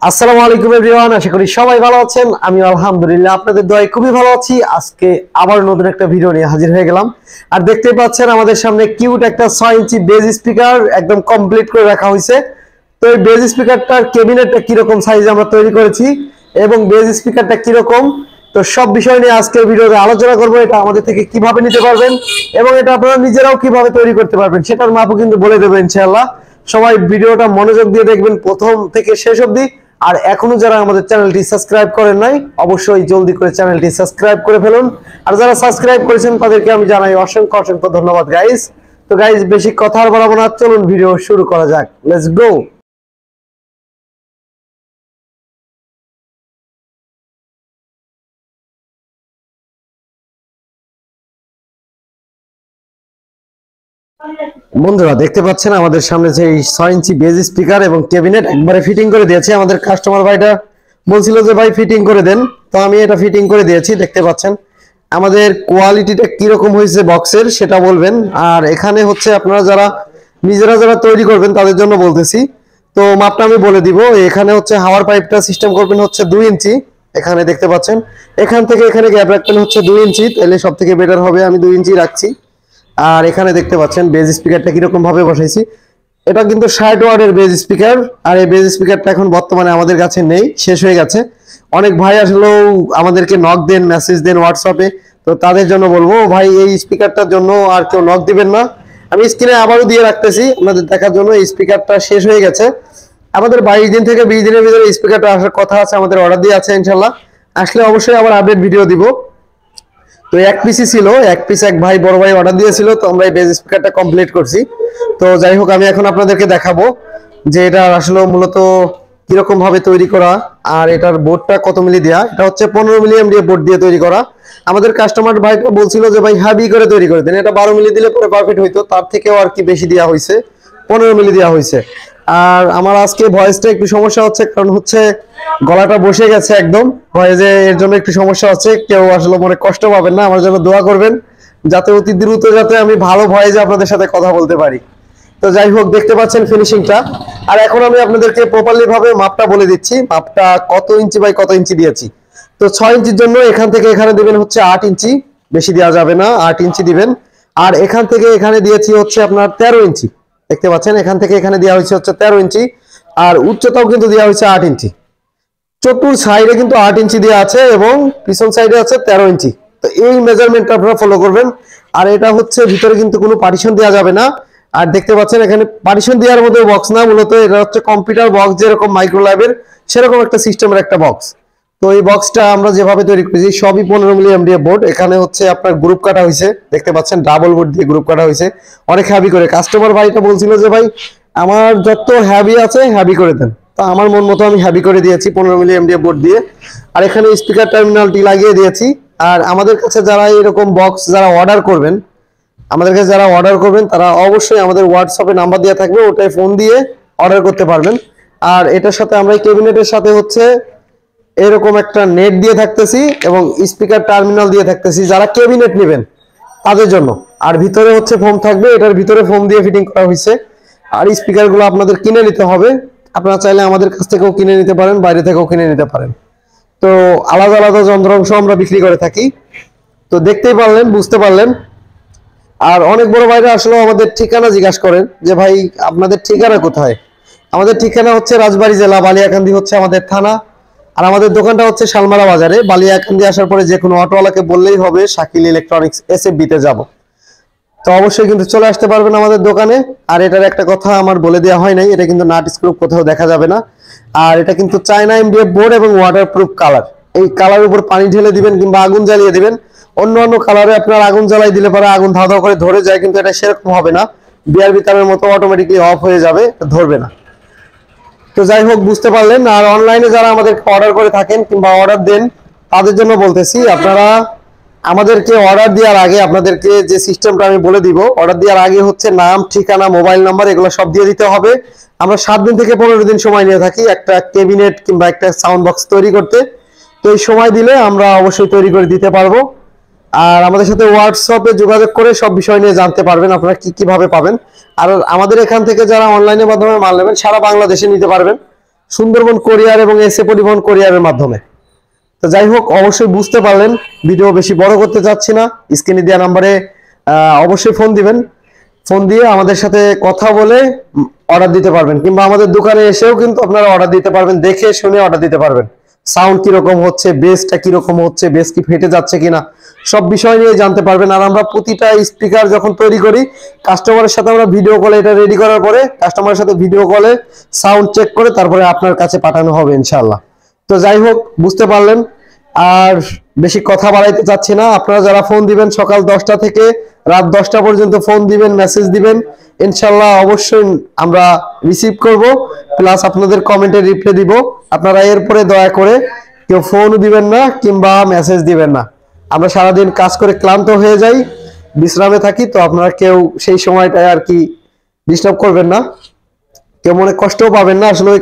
আসসালামু আলাইকুম এভরিওয়ান, আশা করি সবাই ভালো আছেন। আমি আলহামদুলিল্লাহ আপনাদের দয়ায় খুবই ভালো আছি। আজকে আবার নতুন একটা ভিডিও নিয়ে হাজির হয়ে গেলাম। আর দেখতেই পাচ্ছেন আমাদের সামনে কিউট একটা 6 ইঞ্চি বেজ স্পিকার একদম কমপ্লিট করে রাখা হয়েছে। তো এই বেজ স্পিকারটার ক্যাবিনেটটা কিরকম সাইজে আমরা তৈরি করেছি এবং বেজ স্পিকারটা কিরকম, তো সব বিষয় নিয়ে আজকের ভিডিওতে আলোচনা করব। এটা আমাদের থেকে কিভাবে নিতে পারবেন এবং এটা আপনারা নিজেরাও কিভাবে তৈরি করতে পারবেন সেটার মাপও কিন্তু বলে দেবো ইনশাআল্লাহ। সবাই ভিডিওটা মনোযোগ দিয়ে দেখবেন প্রথম থেকে শেষ অবধি। আর এখনো যারা আমাদের চ্যানেলটি সাবস্ক্রাইব করেন নাই, অবশ্যই জলদি করে চ্যানেলটি সাবস্ক্রাইব করে ফেলুন। আর যারা সাবস্ক্রাইব করেছেন তাদেরকে আমি জানাই অসংখ্য অসংখ্য ধন্যবাদ গাইস। তো গাইস বেশি কথা আর বাড়াবো না, চলুন ভিডিও শুরু করা যাক। Let's go. বন্ধুরা দেখতে পাচ্ছেন আমাদের সামনে যে 6 ইঞ্চি বেজ স্পিকার এবং ক্যাবিনেট একবারে ফিটিং করে দিয়েছে। আমাদের কাস্টমার ভাইটা বলছিল যে ভাই ফিটিং করে দেন, তো আমি এটা ফিটিং করে দিয়েছি। দেখতে পাচ্ছেন আমাদের কোয়ালিটিটা কিরকম হয়েছে বক্সের সেটা বলবেন। আর এখানে হচ্ছে আপনারা যারা যারা তৈরি করবেন তাদের জন্য বলতেছি, তো মাপটা আমি বলে দিব। এখানে হচ্ছে হাওয়ার পাইপটা সিস্টেম করবেন হচ্ছে 2 ইঞ্চি। এখানে দেখতে পাচ্ছেন এখান থেকে এখানে গ্যাপ রাখবেন হচ্ছে 2 ইঞ্চি, তাহলে সব থেকে বেটার হবে। আমি 2 ইঞ্চি রাখছি। আর এখানে দেখতে পাচ্ছেন বেজ স্পিকারটা কিরকম ভাবে বসাইছি। এটা কিন্তু 60 ওয়াটের বেজ স্পিকার। আর এই বেজ স্পিকারটা এখন বর্তমানে আমাদের কাছে নেই, শেষ হয়ে গেছে। অনেক ভাই আসলেও আমাদেরকে নক দেন, মেসেজ দেন হোয়াটসঅ্যাপে, তো তাদের জন্য বলবো ভাই এই স্পিকারটার জন্য আর কেউ নক দিবেন না। আমি স্ক্রিনে আবারও দিয়ে রাখতেছি আপনাদের দেখার জন্য। এই স্পিকারটা শেষ হয়ে গেছে। আমাদের 22 দিন থেকে 20 দিনের ভিতরে স্পিকারটা আসার কথা আছে, আমাদের অর্ডার দিয়ে আছে ইনশাল্লাহ। আসলে অবশ্যই আবার আপডেট ভিডিও দিব। তো এক পিসই ছিল, এক পিস এক ভাই বড় ভাই অর্ডার দিয়েছিল, তো আমরা এই বেজ স্পিকারটা কমপ্লিট করছি। তো যাই হোক আমি এখন আপনাদেরকে দেখাবো যে এটা আসলে মূলত কিরকম ভাবে তৈরি করা আর এটার বোর্ডটা কত মিলি দেয়া। এটা হচ্ছে 15 মিলি এমডিএফ বোর্ড দিয়ে তৈরি করা। আমাদের কাস্টমার ভাইটা বলছিল যে ভাই হেভি করে তৈরি করে দেন, এটা 12 মিলি দিলে পরে পারফেক্ট হইতো, তার থেকেও আর কি বেশি দেওয়া হয়েছে, 15 মিলি দেওয়া হয়েছে। আর আমার আজকে ভয়েসটা একটু সমস্যা হচ্ছে, কারণ হচ্ছে গলাটা বসে গেছে একদম ভয়েসে, এর জন্য একটু সমস্যা হচ্ছে। কেউ আসলে মনে কষ্ট পাবেন না, আমার জন্য দোয়া করবেন যাতে অতি দ্রুত যাতে আমি ভালো ভয়েসে আপনাদের সাথে কথা বলতে পারি। তো যাই হোক দেখতে পাচ্ছেন ফিনিশিংটা। আর এখন আমি আপনাদেরকে প্রপারলি ভাবে মাপটা বলে দিচ্ছি, মাপটা কত ইঞ্চি বাই কত ইঞ্চি দিয়েছি। তো 6 ইঞ্চির জন্য এখান থেকে এখানে দিবেন হচ্ছে 8 ইঞ্চি, বেশি দেওয়া যাবে না, 8 ইঞ্চি দিবেন। আর এখান থেকে এখানে দিয়েছি হচ্ছে আপনার 13 ইঞ্চি। দেখতে পাচ্ছেন এখান থেকে এখানে দেওয়া হয়েছে হচ্ছে 13 ইঞ্চি। আর উচ্চতাও কিন্তু দেওয়া হয়েছে 8 ইঞ্চি। চতুর সাইডে কিন্তু 8 ইঞ্চি দেওয়া আছে এবং পিছন সাইডে আছে 13 ইঞ্চি। তো এই মেজারমেন্টটা আপনারা ফলো করবেন। আর এটা হচ্ছে ভিতরে কিন্তু কোনো পার্টিশন দেওয়া যাবে না। আর দেখতে পাচ্ছেন এখানে পার্টিশন দেওয়ার মতো বক্স না, মূলত এটা হচ্ছে কম্পিউটার বক্স, যেরকম মাইক্রোল্যাবের সেরকম একটা সিস্টেমের একটা বক্স। তো এই বক্সটা আমরা যেভাবে তৈরি করেছি সবই 15 মিলি এমডিএফ বোর্ড। এখানে হচ্ছে আপনার গ্রুপ কাটা হয়েছে, দেখতে পাচ্ছেন ডাবল বোর্ড দিয়ে গ্রুপ কাটা হয়েছে অনেক হ্যাভি করে। কাস্টমার ভাইটা বলছিল যে ভাই আমার যত হ্যাভি আছে হ্যাভি করে দেন, তো আমার মন মতো আমি হ্যাভি করে দিয়েছি 15 মিলি এমডিএফ বোর্ড দিয়ে। আর এখানে স্পিকার টার্মিনালটি লাগিয়ে দিয়েছি। আর আমাদের কাছে যারা এরকম বক্স যারা অর্ডার করবেন, আমাদের কাছে যারা অর্ডার করবেন তারা অবশ্যই আমাদের হোয়াটসঅ্যাপে নাম্বার দেওয়া থাকবে, ওটাই ফোন দিয়ে অর্ডার করতে পারবেন। আর এটার সাথে আমরা এই ক্যাবিনেটের সাথে হচ্ছে এরকম একটা নেট দিয়ে থাকতেছি এবং স্পিকার টার্মিনাল দিয়ে থাকতেছি যারা ক্যাবিনেট নেবেন তাদের জন্য। আর ভিতরে হচ্ছে ফোম থাকবে, এটার ভিতরে ফোম দিয়ে ফিটিং করা হয়েছে। আর স্পিকারগুলো আপনাদের কিনে নিতে হবে, আপনারা চাইলে আমাদের কাছ থেকেও কিনে নিতে পারেন, বাইরে থেকেও কিনে নিতে পারেন। তো আলাদা আলাদা যন্ত্রাংশ আমরা বিক্রি করে থাকি। তো দেখতেই পারলেন, বুঝতে পারলেন। আর অনেক বড় ভাইরা আসলে আমাদের ঠিকানা জিজ্ঞাসা করেন যে ভাই আপনাদের ঠিকানা কোথায়। আমাদের ঠিকানা হচ্ছে রাজবাড়ী জেলা, বালিয়াকান্দি হচ্ছে আমাদের থানা। আর আমাদের দোকানটা হচ্ছে শালমারা বাজারে। বালিয়াকান্দি আসার পরে যে কোনো অটোওয়ালাকে বললেই হবে শাকিল ইলেকট্রনিক্স এসএফবি তে যাব। তো অবশ্যই কিন্তু চলে আসতে পারবেন আমাদের দোকানে। আর এটার একটা কথা আমার বলে দেওয়া হয় নাই, এটা কিন্তু নাট স্ক্রু কোথাও দেখা যাবে না। আর এটা কিন্তু চায়না এমডিএফ বোর্ড এবং ওয়াটারপ্রুফ কালার। এই কালার উপর পানি ঢেলে দিবেন কিংবা আগুন জ্বালিয়ে দিবেন। অন্য কালারে আপনার আগুন জ্বালাই দিলে পরে আগুন ধাও ধাও করে ধরে যায়, কিন্তু এটা সেরকম হবে না। বিআরবি তারের মতো অটোমেটিকলি অফ হয়ে যাবে, ধরবে না। তো যাই হোক বুঝতে পারলেন। আর অনলাইনে যারা আমাদের অর্ডার করে থাকেন কিংবা অর্ডার দেন তাদের জন্য বলতেছি, আপনারা আমাদেরকে অর্ডার দেওয়ার আগে আপনাদেরকে যে সিস্টেমটা আমি বলে দিব, অর্ডার দেওয়ার আগে হচ্ছে নাম, ঠিকানা, মোবাইল নাম্বার এগুলো সব দিয়ে দিতে হবে। আমরা 7 দিন থেকে 15 দিন সময় নিয়ে থাকি একটা ক্যাবিনেট কিংবা একটা সাউন্ড বক্স তৈরি করতে। তো এই সময় দিলে আমরা অবশ্যই তৈরি করে দিতে পারবো। আর আমাদের সাথে হোয়াটসঅ্যাপে যোগাযোগ করে সব বিষয় নিয়ে জানতে পারবেন আপনারা কিভাবে পাবেন। আর আমাদের এখান থেকে যারা অনলাইনের মাধ্যমে মাল নেবেন সারা বাংলাদেশে নিতে পারবেন। সুন্দরবন কোরিয়ার এবং এসএ পরিবহন কোরিয়ারের মাধ্যমে। তো যাই হোক, অবশ্যই বুঝতে পারলেন, ভিডিও বেশি বড় করতে চাচ্ছি না। স্ক্রিনে দেওয়া নাম্বারে অবশ্যই ফোন দিবেন, ফোন দিয়ে আমাদের সাথে কথা বলে অর্ডার দিতে পারবেন, কিংবা আমাদের দোকানে এসেও কিন্তু আপনারা অর্ডার দিতে পারবেন, দেখে শুনে অর্ডার দিতে পারবেন। সাউন্ড কিরকম হচ্ছে, বেসটা কিরকম হচ্ছে, বেস কি ফেটে যাচ্ছে কিনা, সব বিষয় নিয়ে জানতে পারবেন। আর আমরা প্রতিটা স্পিকার যখন তৈরি করি, কাস্টমারের সাথে আমরা ভিডিও কলে এটা রেডি করার পরে কাস্টমারের সাথে ভিডিও কলে সাউন্ড চেক করে তারপরে আপনার কাছে পাঠানো হবে ইনশাআল্লাহ। তো যাই হোক, বুঝতে পারলেন, আর বেশি কথা বাড়াইতে চাচ্ছি না। আপনারা যারা ফোন দিবেন সকাল 10টা থেকে রাত 10টা পর্যন্ত ফোন দিবেন, মেসেজ দিবেন, ইনশাআল্লাহ অবশ্যই আমরা রিসিভ করব, প্লাস আপনাদের কমেন্টে রিপ্লাই দিব। আপনারা এরপরে দয়া করে কেউ ফোন দিবেন না কিংবা মেসেজ দিবেন না। আমরা সারাদিন কাজ করে ক্লান্ত হয়ে যাই, বিশ্রামে থাকি, তো আপনারা কেউ সেই সময়টায় আর কি ডিস্টার্ব করবেন না, কেউ মনে কষ্টও পাবেন না। আসলে ওই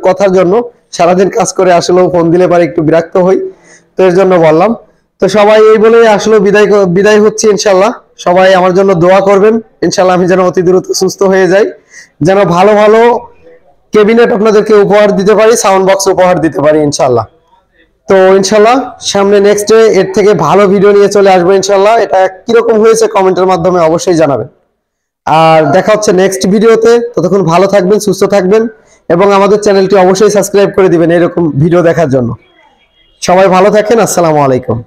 কথার জন্য সারাদিন কাজ করে আসলেও ফোন দিলে পারে একটু বিরক্ত হই, তো এর জন্য বললাম। তো সবাই এই বলে আসলে বিদায় হচ্ছে ইনশাল্লাহ। সবাই আমার জন্য দোয়া করবেন ইনশাল্লাহ, আমি যেন অতি দ্রুত সুস্থ হয়ে যাই, যেন ভালো ভালো ক্যাবিনেট আপনাদেরকে উপহার দিতে পারি, সাউন্ড বক্স উপহার দিতে পারি ইনশাল্লাহ। তো ইনশাল্লাহ সামনে নেক্সট ডে এর থেকে ভালো ভিডিও নিয়ে চলে আসবো ইনশাল্লাহ। এটা কিরকম হয়েছে কমেন্টের মাধ্যমে অবশ্যই জানাবেন। আর দেখা হচ্ছে নেক্সট ভিডিওতে। ততক্ষণ ভালো থাকবেন, সুস্থ থাকবেন, এবং আমাদের চ্যানেলটি অবশ্যই সাবস্ক্রাইব করে দিবেন এরকম ভিডিও দেখার জন্য। সবাই ভালো থাকেন, আসসালামু আলাইকুম।